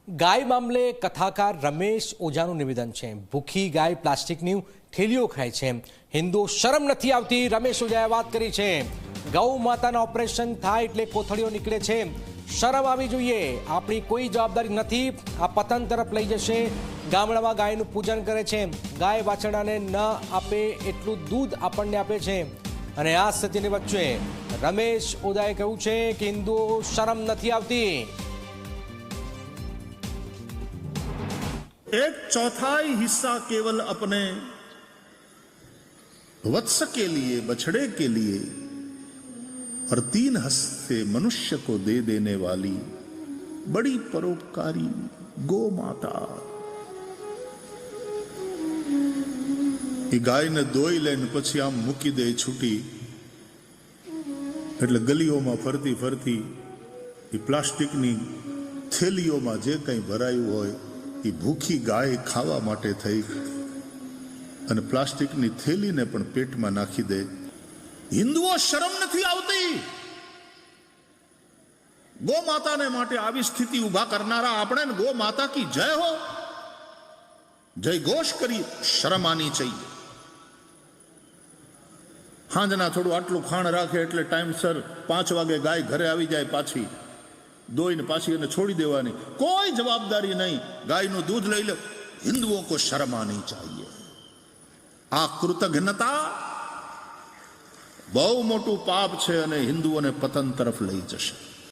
ગાય મામલે કથાકાર રમેશ ઓઝાનું નિવેદન છે। ભૂખી ગાય પ્લાસ્ટિકની થેલીઓ ખાય છે, હિન્દુઓ શરમ નથી આવતી, રમેશ ઓઝાએ વાત કરી છે। ગૌ માતાના ઓપરેશન થાય એટલે કોથળીઓ નીકળે છે, શરમ આવી જોઈએ, આપણી કોઈ જવાબદારી નથી, આ પતન તરફ લઈ જશે। ગામડામાં ગાયનું પૂજન કરે છે, ગાય વાછરડાને ન આપે એટલું દૂધ આપણને આપે છે, અને આ સ્થિતિની વચ્ચે રમેશ ઓઝાએ કહ્યું છે કે હિન્દુઓ શરમ નથી આવતી। एक चौथाई हिस्सा केवल अपने वत्स के लिए, बछड़े के लिए, और 3 हस्ते मनुष्य को दे देने वाली बड़ी परोपकारी गो माता। गाय ने दोई लेन पछी आम मूकी दे छूटी એટલે ગલીઓમાં ફરતી ફરતી એ પ્લાસ્ટિકની થેલીઓમાં જે કંઈ ભરાયું હોય એ ભૂખી ગાય ખાવા માટે થઈ અને પ્લાસ્ટિકની થેલીને પણ પેટમાં નાખી દે। હિન્દુઓ શરમ નથી આવતી। ગો માતાને માટે આવી સ્થિતિ ઉભા કરનારા આપણે ગો માતા કી જય હો, જય ઘોષ કરી શરમ આની चाहिए। હાંજના થોડું આટલું ખાણ રાખે એટલે ટાઈમસર 5 વાગે ગાય ઘરે આવી જાય, પાછી દોઈને પાછી એને છોડી દેવાની, કોઈ જવાબદારી નહીં, ગાયનું દૂધ લઈ લો। હિન્દુઓ કો શર્મ આની चाहिए। આ કૃતજ્ઞતા બહુ મોટું પાપ છે અને હિન્દુઓને પતન તરફ લઈ જશે।